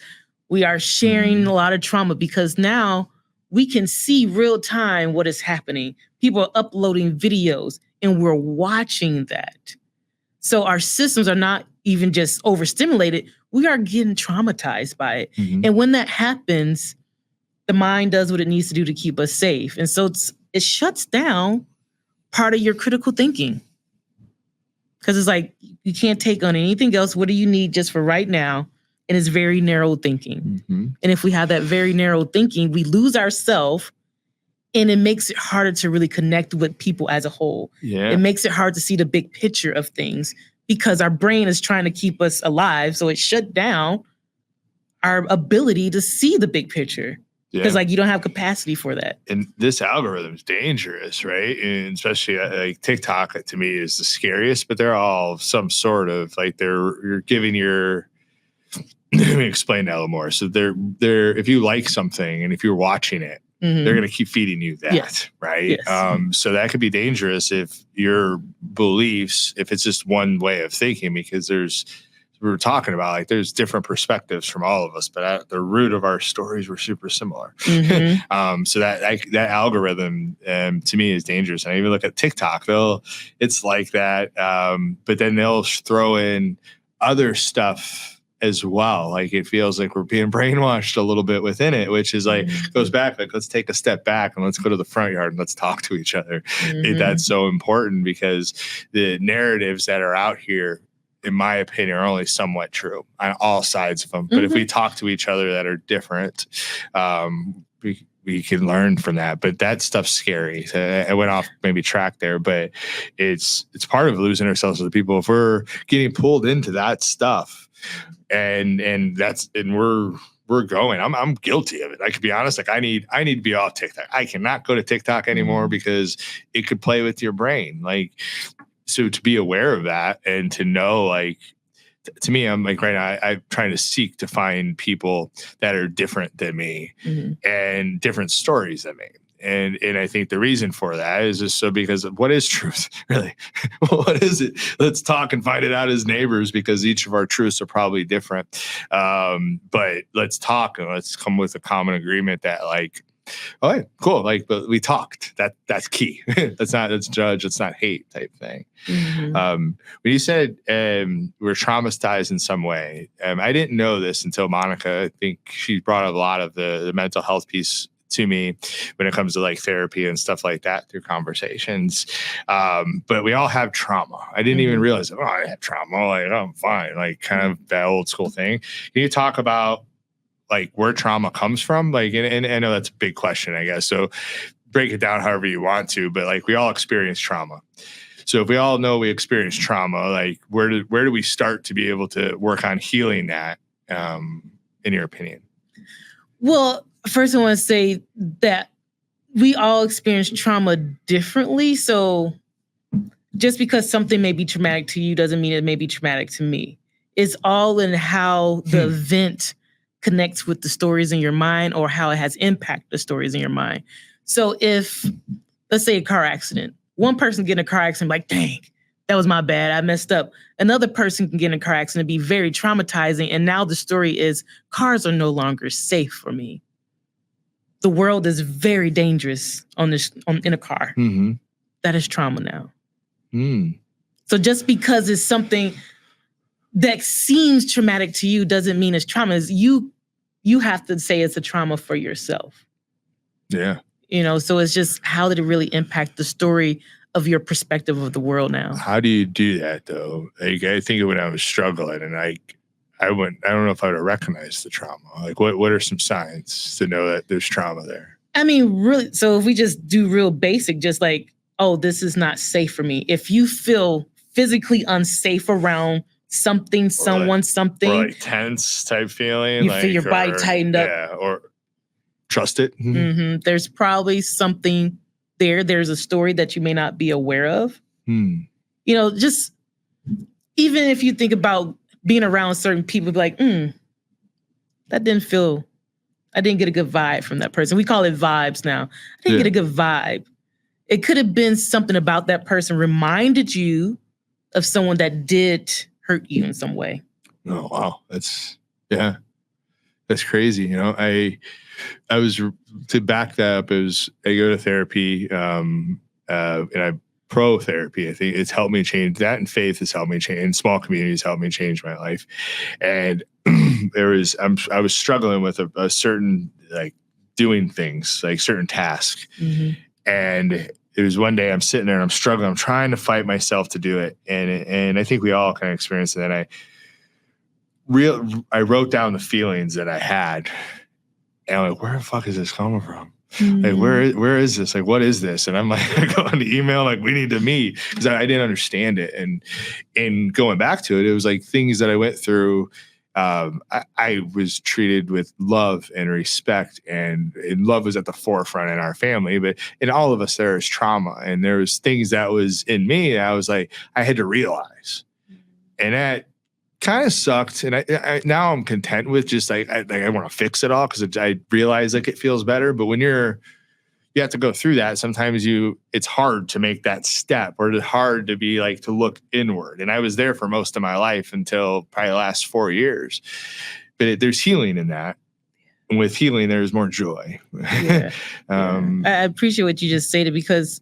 We are sharing a lot of trauma because now we can see real time what is happening. People are uploading videos and we're watching that. So our systems are not even just overstimulated. We are getting traumatized by it. And when that happens, the mind does what it needs to do to keep us safe. And so it shuts down part of your critical thinking. Because it's like, you can't take on anything else. What do you need just for right now? And it's very narrow thinking. And if we have that very narrow thinking, we lose ourselves, and it makes it harder to really connect with people as a whole. It makes it hard to see the big picture of things because our brain is trying to keep us alive. So it shut down our ability to see the big picture. Because like you don't have capacity for that. And this algorithm is dangerous, right? And especially like TikTok to me is the scariest, but they're all some sort of like you're giving your, let me explain that a little more. So they're if you like something and if you're watching it, they're going to keep feeding you that, right? So that could be dangerous if your beliefs, if it's just one way of thinking, because we were talking about like there's different perspectives from all of us, but at the root of our stories were super similar. So that algorithm to me is dangerous. And I even look at TikTok, it's like that, but then they'll throw in other stuff as well. Like it feels like we're being brainwashed a little bit within it, which is like goes back, like let's take a step back and let's go to the front yard and let's talk to each other. That's so important because the narratives that are out here, in my opinion, are only somewhat true on all sides of them. But if we talk to each other that are different, we can learn from that. But that stuff's scary. So I went off maybe track there, but it's part of losing ourselves as a people. If we're getting pulled into that stuff and we're going, I'm guilty of it. I could be honest. Like I need to be off TikTok. I cannot go to TikTok anymore because it could play with your brain. Like, so to be aware of that and to know, like, to me, I'm like right now, I'm trying to seek to find people that are different than me and different stories than me. And I think the reason for that is just so because of what is truth, really? What is it? Let's talk and find it out as neighbors because each of our truths are probably different. But let's talk and let's come with a common agreement that like, all right, cool. Like, but we talked. That's key. That's judge. It's not hate type thing. When you said we're traumatized in some way, I didn't know this until Monica. I think she brought up a lot of the mental health piece to me when it comes to like therapy and stuff like that through conversations. But we all have trauma. I didn't even realize, I have trauma. Like, oh, I'm fine. Like kind of that old school thing. Can you talk about like where trauma comes from? Like, and I know that's a big question, I guess. So break it down however you want to, but like we all experience trauma. So if we all know we experience trauma, like where do we start to be able to work on healing that, in your opinion? Well, first I want to say that we all experience trauma differently. So just because something may be traumatic to you doesn't mean it may be traumatic to me. It's all in how the event connects with the stories in your mind or how it has impacted the stories in your mind. So if, let's say a car accident, one person get in a car accident like, dang, that was my bad, I messed up. Another person can get in a car accident and be very traumatizing. And now the story is cars are no longer safe for me. The world is very dangerous in a car. That is trauma now. So just because it's something that seems traumatic to you doesn't mean it's trauma. It's you have to say it's a trauma for yourself. Yeah. You know, so it's just how did it really impact the story of your perspective of the world now? How do you do that though? Like I think when I was struggling and I don't know if I would have recognized the trauma. Like what are some signs to know that there's trauma there? I mean, really, so if we just do real basic, just like, oh, this is not safe for me. If you feel physically unsafe around something, someone, something. Or like tense type feeling. You feel your body tightened up. Yeah, or trust it. There's probably something there. There's a story that you may not be aware of. You know, just even if you think about being around certain people, be like, I didn't get a good vibe from that person. We call it vibes now. I didn't get a good vibe. It could have been something about that person reminded you of someone that did hurt you in some way. Oh, wow. That's crazy. You know, I was, to back that up, I go to therapy, and I pro therapy. I think it's helped me change that, and faith has helped me change, and small communities helped me change my life. And I was struggling with a certain, like, doing things, like certain tasks. And it was one day I'm sitting there and I'm struggling. I'm trying to fight myself to do it. And I think we all kind of experienced that. I wrote down the feelings that I had. And I'm like, where the fuck is this coming from? Like, where is this? Like, what is this? And I'm like, I go on the email, like, we need to meet, because I didn't understand it. And in going back to it, it was like things that I went through. I was treated with love and respect, and love was at the forefront in our family, but in all of us, there is trauma, and there was things that was in me that I was like, I had to realize, and that kind of sucked. And I now I'm content with just like, I want to fix it all because I realize like it feels better. But when you have to go through that, sometimes it's hard to make that step, or it's hard to be like, to look inward. And I was there for most of my life until probably the last 4 years, but there's healing in that. And with healing, there's more joy. I appreciate what you just stated, because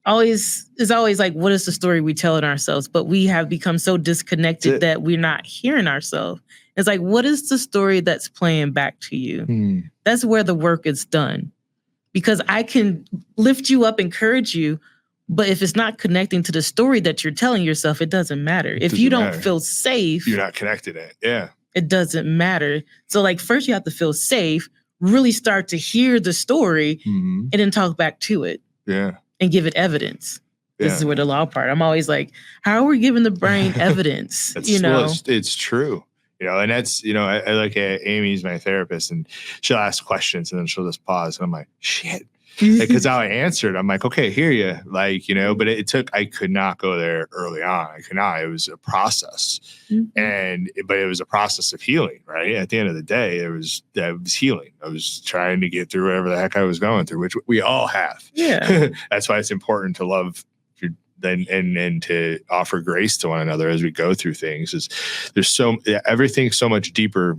It's always like, what is the story we tell in ourselves? But we have become so disconnected that we're not hearing ourselves. It's like, what is the story that's playing back to you? That's where the work is done. Because I can lift you up, encourage you, but if it's not connecting to the story that you're telling yourself, it doesn't matter. If you don't feel safe, you're not connected it. Yeah. It doesn't matter. So like first you have to feel safe, really start to hear the story and then talk back to it. Yeah. And give it evidence. This is where the law part. I'm always like, how are we giving the brain evidence? It's true. And that's, I look at Amy's my therapist and she'll ask questions and then she'll just pause. And I'm like, shit. Because how I answered, I'm like, okay, hear you. Like, but I could not go there early on. I could not. It was a process. But it was a process of healing, right? At the end of the day, that was healing. I was trying to get through whatever the heck I was going through, which we all have. Yeah. That's why it's important to love and to offer grace to one another as we go through things. Everything's so much deeper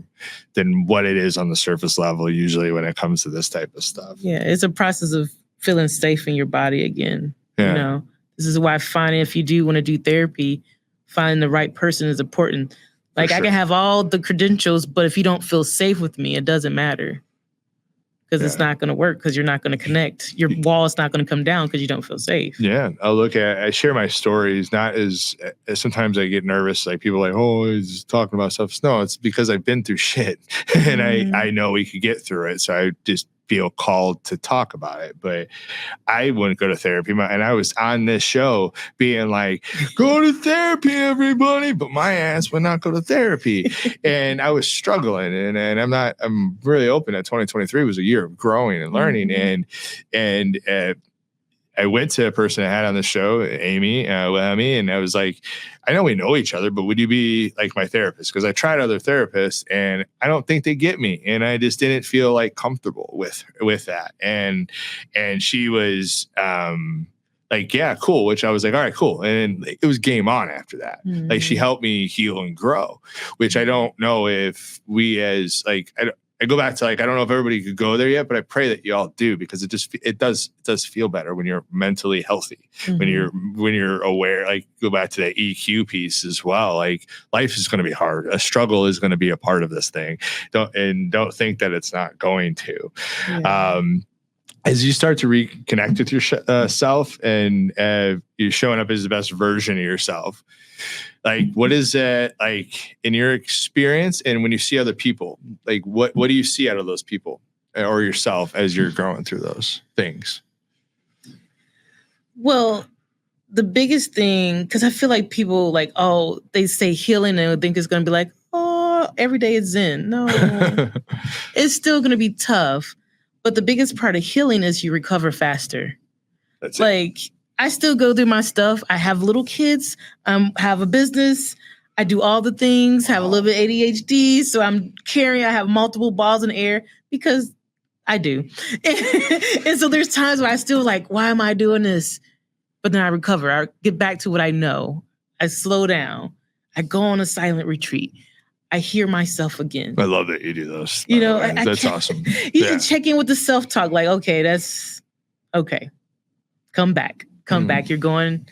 than what it is on the surface level, usually when it comes to this type of stuff. Yeah, it's a process of feeling safe in your body again. Yeah. This is why finding, if you do want to do therapy, finding the right person is important. Like sure. I can have all the credentials, but if you don't feel safe with me, it doesn't matter. Because it's not going to work, because you're not going to connect. Your wall is not going to come down because you don't feel safe. Yeah. I share my stories, not as sometimes I get nervous, like people are like, oh, he's talking about stuff. No, it's because I've been through shit and I know we could get through it. So I just feel called to talk about it. But I wouldn't go to therapy. And I was on this show being like, go to therapy, everybody. But my ass would not go to therapy. And I was struggling. And I'm really open that 2023 was a year of growing and learning. And I went to a person I had on the show, Amy, and I was like, I know we know each other, but would you be like my therapist? Because I tried other therapists and I don't think they get me. And I just didn't feel like comfortable with that. And she was like, yeah, cool. Which I was like, all right, cool. And it was game on after that. Like she helped me heal and grow, which I don't know if we as like, I go back to like, I don't know if everybody could go there yet, but I pray that you all do, because it does feel better when you're mentally healthy, when you're aware, like go back to that EQ piece as well. Like life is going to be hard. A struggle is going to be a part of this thing. Don't think that it's not going to. Yeah. As you start to reconnect with yourself and you're showing up as the best version of yourself, like, what is it like in your experience? And when you see other people, like what do you see out of those people or yourself as you're growing through those things? Well, the biggest thing, because I feel like people like, oh, they say healing and think it's going to be like, oh, every day is Zen. No, it's still going to be tough. But the biggest part of healing is you recover faster. That's like, I still go through my stuff. I have little kids. Have a business. I do all the things. Have a little bit of ADHD. So I have multiple balls in the air because I do. And so there's times where I still like, why am I doing this? But then I recover. I get back to what I know. I slow down. I go on a silent retreat. I hear myself again. I love that you do those. That's awesome. You can check in with the self-talk. Like, okay, that's okay. Come back. Come back. You're going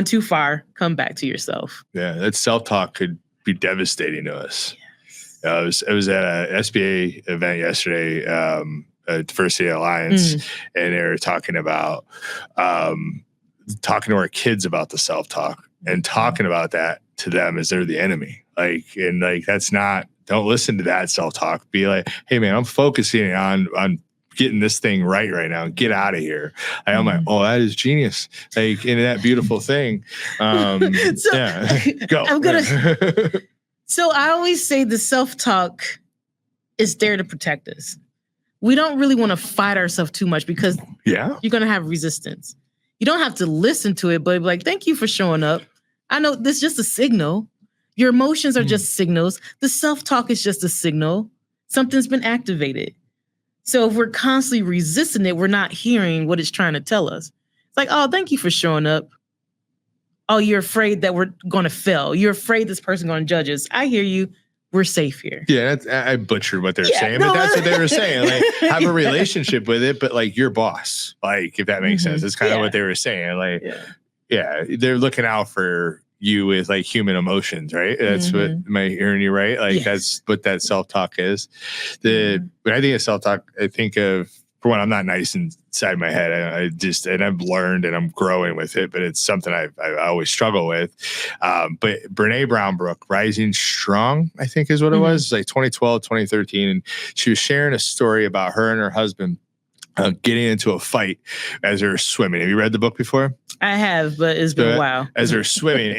too far. Come back to yourself. Yeah, that self-talk could be devastating to us. Yes. I was at a SBA event yesterday, Diversity Alliance, and they were talking about talking to our kids about the self-talk and talking about that to them as they're the enemy. That's not, don't listen to that self-talk. Be like, hey man, I'm focusing on getting this thing right now. Get out of here. I'm like, oh, that is genius. Like in that beautiful thing. Go. So I always say the self-talk is there to protect us. We don't really want to fight ourselves too much because you're going to have resistance. You don't have to listen to it, but be like, thank you for showing up. I know this is just a signal. Your emotions are just signals. The self-talk is just a signal. Something's been activated. So if we're constantly resisting it, we're not hearing what it's trying to tell us. It's like, oh, thank you for showing up. Oh, you're afraid that we're going to fail. You're afraid this person's going to judge us. I hear you. we're safe here. Yeah, I butchered what they're saying, but that's what they were saying. Like, have a relationship with it, but like your boss, like if that makes sense. It's kind of what they were saying. Like, they're looking out for you with like human emotions, right? That's what, am I hearing you right? Like that's what that self-talk is. When I think of self-talk, I think of, for one, I'm not nice inside my head. And I've learned and I'm growing with it, but it's something I always struggle with. But Brene Brownbrook, Rising Strong, I think is what it was. It's like 2012, 2013. And she was sharing a story about her and her husband getting into a fight as they're swimming. Have you read the book before? I have, but it's been a while. As they're swimming,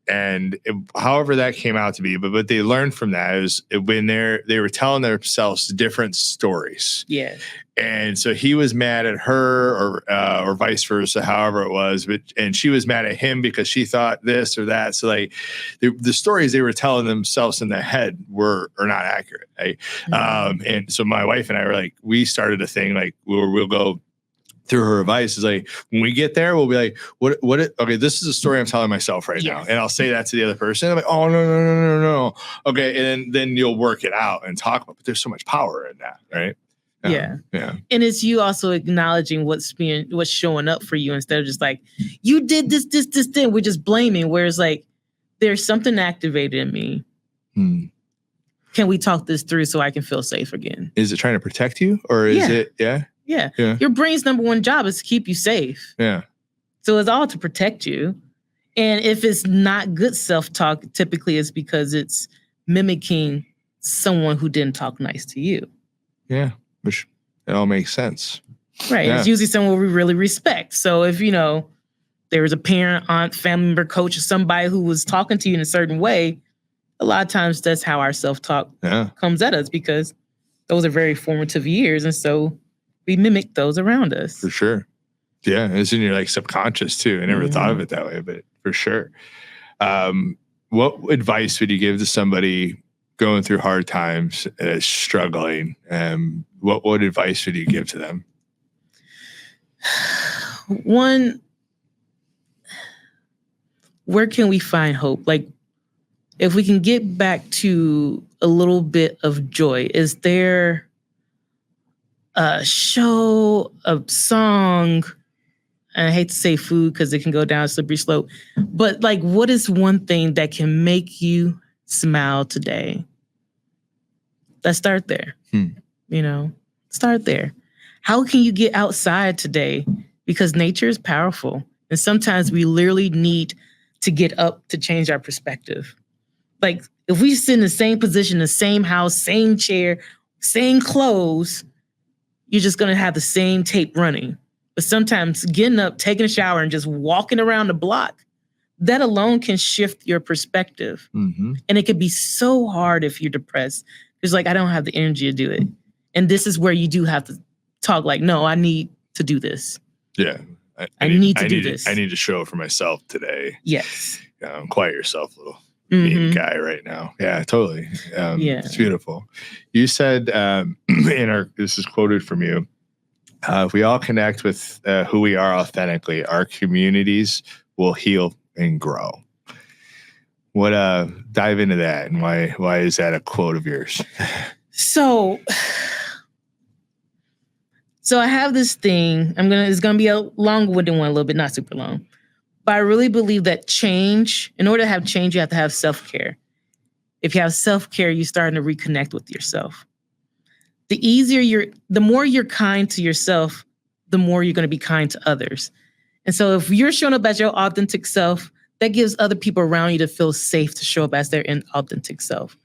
and however that came out to be, but what they learned from that is when they were telling themselves different stories. Yeah. And so he was mad at her, or vice versa, however it was. And she was mad at him because she thought this or that. So like the stories they were telling themselves in their head are not accurate. Right? And so my wife and I were like, we started a thing like we'll go through her advice. Is like when we get there, we'll be like, okay, this is a story I'm telling myself right now. And I'll say that to the other person. I'm like, oh no. Okay. And then you'll work it out and talk about it. But there's so much power in that, right? Yeah. And it's you also acknowledging what's showing up for you instead of just like, you did this, then we're just blaming. Whereas like, there's something activated in me. Can we talk this through so I can feel safe again? Is it trying to protect you or is it? Yeah. Your brain's number one job is to keep you safe. Yeah. So it's all to protect you. And if it's not good self-talk, typically it's because it's mimicking someone who didn't talk nice to you. Yeah. Which it all makes sense. Right. Yeah. It's usually someone we really respect. So if, there was a parent, aunt, family member, coach, or somebody who was talking to you in a certain way, a lot of times that's how our self-talk comes at us because those are very formative years. And so we mimic those around us. For sure. Yeah. It's in your like subconscious too. I never thought of it that way, but for sure. What advice would you give to somebody going through hard times, struggling? What advice would you give to them? One, where can we find hope? Like, if we can get back to a little bit of joy, is there a show, a song? And I hate to say food because it can go down a slippery slope, but like, what is one thing that can make you smile today? Let's start there. Start there. How can you get outside today? Because nature is powerful. And sometimes we literally need to get up to change our perspective. Like if we sit in the same position, the same house, same chair, same clothes, you're just going to have the same tape running. But sometimes getting up, taking a shower, and just walking around the block, that alone can shift your perspective. And it can be so hard if you're depressed. It's like, I don't have the energy to do it. And this is where you do have to talk like, no, I need to do this. Yeah. I need to do this. I need to show up for myself today. Yes. Quiet yourself, little mean guy right now. Yeah, totally. It's beautiful. You said, this is quoted from you, if we all connect with who we are authentically, our communities will heal and grow. What dive into that, and why is that a quote of yours? So I have this thing. It's gonna be a long-winded one, a little bit, not super long. But I really believe that change, in order to have change, you have to have self-care. If you have self-care, you're starting to reconnect with yourself. The more you're kind to yourself, the more you're gonna be kind to others. And so if you're showing up as your authentic self, that gives other people around you to feel safe to show up as their authentic self.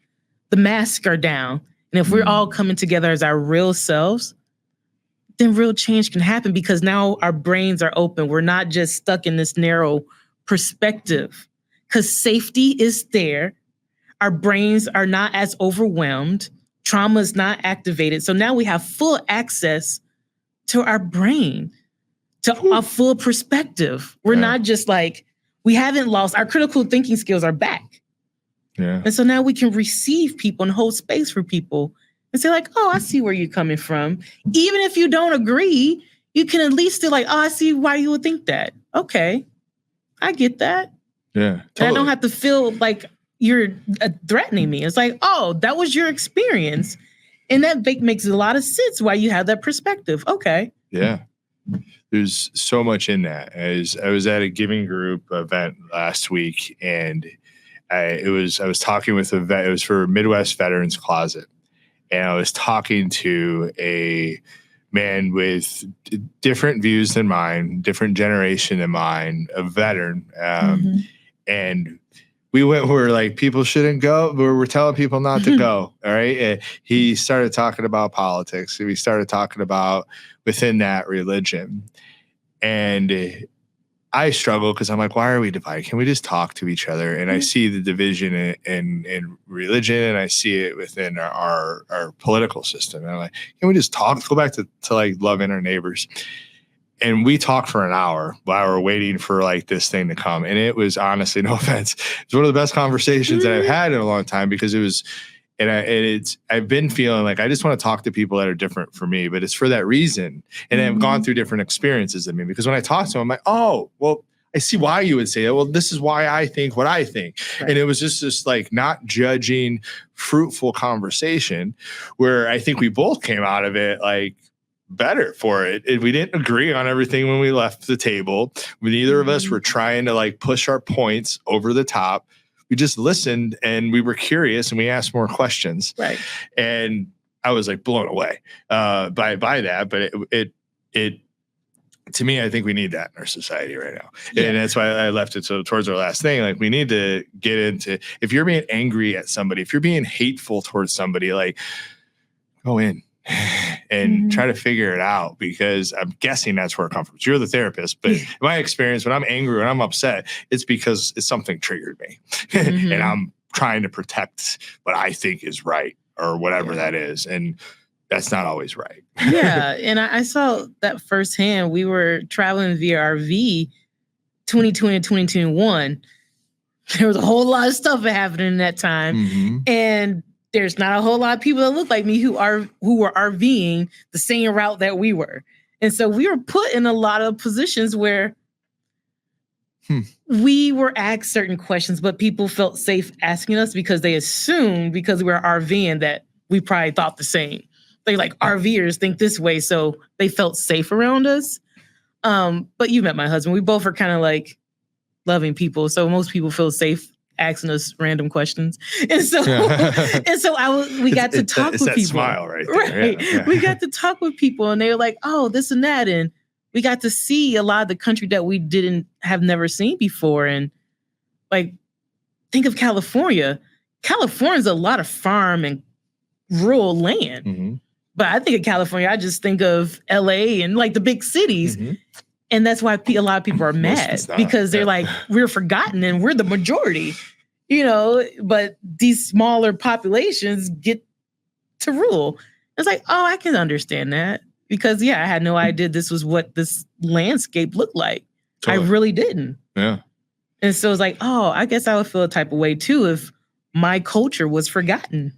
The masks are down. And if we're all coming together as our real selves, then real change can happen because now our brains are open. We're not just stuck in this narrow perspective because safety is there. Our brains are not as overwhelmed. Trauma is not activated. So now we have full access to our brain, to a full perspective. We're not just like, we haven't lost, our critical thinking skills are back. Yeah. And so now we can receive people and hold space for people and say like, oh, I see where you're coming from. Even if you don't agree, you can at least say like, oh, I see why you would think that. Okay, I get that. Yeah, totally. And I don't have to feel like, you're threatening me. It's like, oh, that was your experience. And that makes a lot of sense why you have that perspective. Okay. Yeah. There's so much in that. I was at a giving group event last week, and I was talking with a vet. It was for Midwest Veterans Closet. And I was talking to a man with different views than mine, different generation than mine, a veteran. And we were like, people shouldn't go, but we're telling people not to go. All right. And he started talking about politics. We started talking about within that religion. And I struggle because I'm like, why are we divided? Can we just talk to each other? And I see the division in religion, and I see it within our political system. And I'm like, can we just talk? Go back to like loving our neighbors. And we talked for an hour while we're waiting for like this thing to come. And it was honestly, no offense, it's one of the best conversations that I've had in a long time, because it was, I've been feeling like I just want to talk to people that are different for me, but it's for that reason. And I've gone through different experiences than me, because when I talk to them, I'm like, oh, well, I see why you would say that. Well, this is why I think what I think. Right. And it was just this like not judging, fruitful conversation where I think we both came out of it like better for it. And we didn't agree on everything when we left the table. Neither of us were trying to like push our points over the top. We just listened, and we were curious, and we asked more questions. Right. And I was like blown away by that. But it to me, I think we need that in our society right now. Yeah. And that's why I left it so towards our last thing. Like, we need to get into, if you're being angry at somebody, if you're being hateful towards somebody, like, go in and try to figure it out, because I'm guessing that's where it comes from. You're the therapist, but in my experience, when I'm angry, when I'm upset, it's because it's something triggered me and I'm trying to protect what I think is right or whatever that is. And that's not always right. Yeah. And I saw that firsthand. We were traveling via RV 2020 and 2021. There was a whole lot of stuff happening in that time. And there's not a whole lot of people that look like me who were RVing the same route that we were. And so we were put in a lot of positions where we were asked certain questions, but people felt safe asking us because they assumed because we were RVing that we probably thought the same. They like, RVers think this way, so they felt safe around us. But you met my husband. We both are kind of like loving people. So most people feel safe asking us random questions. And so we got to talk with that people. Smile right there. Right. Yeah. We got to talk with people, and they were like, oh, this and that. And we got to see a lot of the country that we have never seen before. And like, think of California. California's a lot of farm and rural land. But I think of California, I just think of LA and like the big cities. And that's why a lot of people are mad, because they're like, we're forgotten and we're the majority, but these smaller populations get to rule. It's like, oh, I can understand that, because I had no idea this was what this landscape looked like. Totally. I really didn't. Yeah. And so it's like, oh, I guess I would feel a type of way too if my culture was forgotten.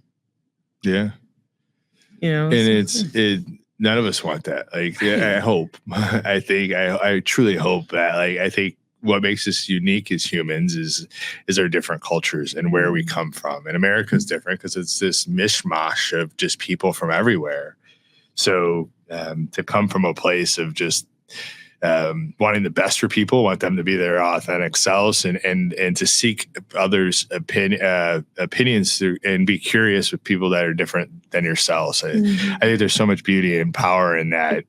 Yeah. And none of us want that. Like, I hope. I truly hope that. Like, I think what makes us unique as humans is our different cultures and where we come from. And America is different because it's this mishmash of just people from everywhere. So to come from a place of just wanting the best for people, want them to be their authentic selves, and to seek others' opinions through, and be curious with people that are different than yourselves. I think there's so much beauty and power in that.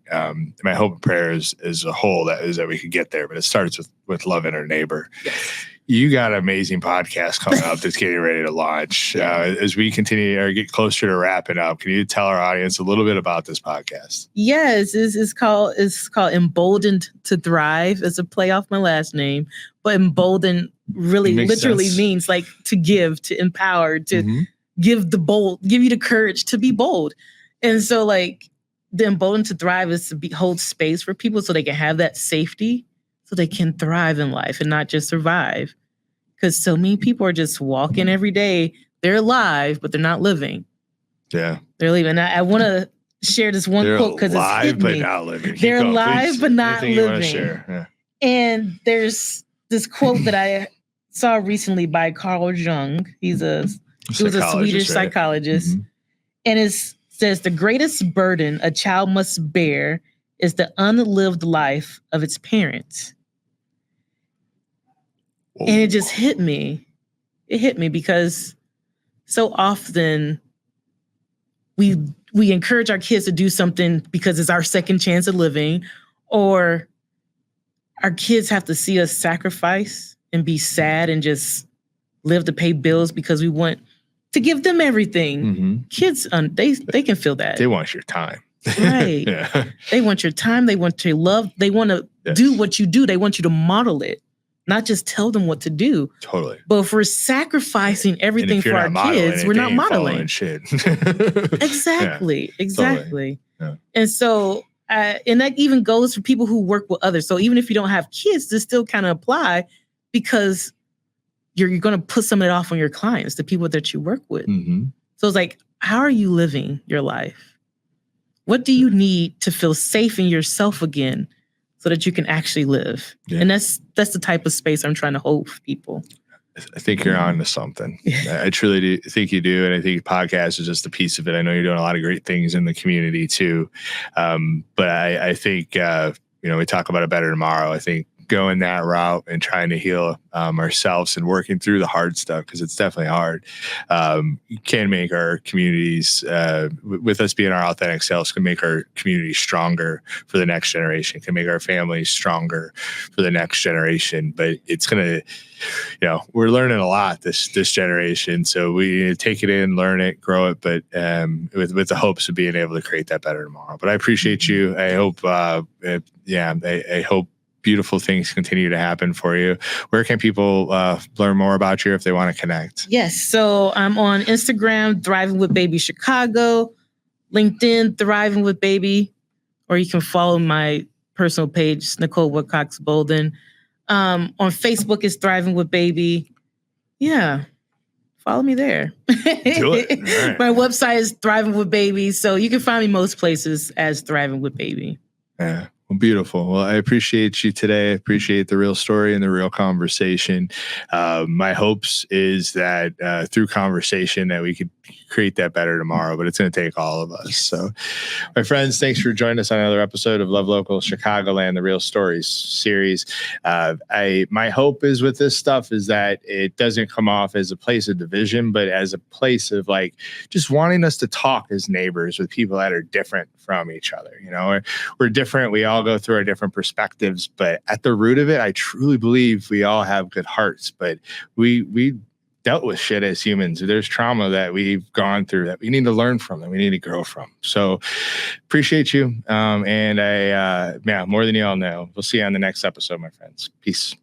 My hope and prayer is a whole that we could get there, but it starts with loving our neighbor. Yes. You got an amazing podcast coming up that's getting ready to launch. As we continue or get closer to wrapping up, can you tell our audience a little bit about this podcast? Yes, it's called Emboldened to Thrive. It's a play off my last name, but embolden literally means like to give, to empower, to give you the courage to be bold. And so like the Emboldened to Thrive is to hold space for people so they can have that safety, so they can thrive in life and not just survive. Because so many people are just walking every day. They're alive, but they're not living. Yeah. They're living. I want to share this one quote because it's hit me. Not living. They're alive, but not living. Share. Yeah. And there's this quote that I saw recently by Carl Jung. He was a Swedish psychologist. And it says the greatest burden a child must bear is the unlived life of its parents. Whoa. And it just hit me. It hit me because so often we encourage our kids to do something because it's our second chance of living, or our kids have to see us sacrifice and be sad and just live to pay bills because we want to give them everything. Kids, they can feel that. They want your time. Right. Yeah. They want your time. They want your love. They want to do what you do. They want you to model it, not just tell them what to do. Totally. But if we're sacrificing everything for our kids, we're not modeling. Shit. Exactly. Totally. Yeah. And so, and that even goes for people who work with others. So even if you don't have kids, this still kind of apply because you're going to put some of it off on your clients, the people that you work with. So it's like, how are you living your life? What do you need to feel safe in yourself again so that you can actually live? Yeah. And that's the type of space I'm trying to hold for people. I think you're on to something. I truly do think you do. And I think podcast is just a piece of it. I know you're doing a lot of great things in the community too. But I think, we talk about a better tomorrow. I think going that route and trying to heal ourselves and working through the hard stuff, because it's definitely hard, can make our communities, with us being our authentic selves, can make our community stronger for the next generation, can make our families stronger for the next generation. But it's going to, we're learning a lot this generation. So we need to take it in, learn it, grow it, but with the hopes of being able to create that better tomorrow. But I appreciate you. I hope, I hope beautiful things continue to happen for you. Where can people learn more about you if they want to connect? Yes. So I'm on Instagram, Thriving with Baby Chicago, LinkedIn, Thriving with Baby, or you can follow my personal page, Nicole Bolden. On Facebook is Thriving with Baby. Yeah. Follow me there. Do it. Right. My website is Thriving with Baby. So you can find me most places as Thriving with Baby. Yeah. Well, beautiful. Well, I appreciate you today. I appreciate the real story and the real conversation. My hopes is that through conversation that we could create that better tomorrow, but it's going to take all of us. So my friends, thanks for joining us on another episode of Love Local Chicagoland, the Real Stories series. My hope is with this stuff is that it doesn't come off as a place of division, but as a place of like just wanting us to talk as neighbors with people that are different from each other. We're different. We all go through our different perspectives, but at the root of it, I truly believe we all have good hearts, but we dealt with shit as humans. There's trauma that we've gone through that we need to learn from, that we need to grow from. So appreciate you. And more than you all know, we'll see you on the next episode, my friends. Peace.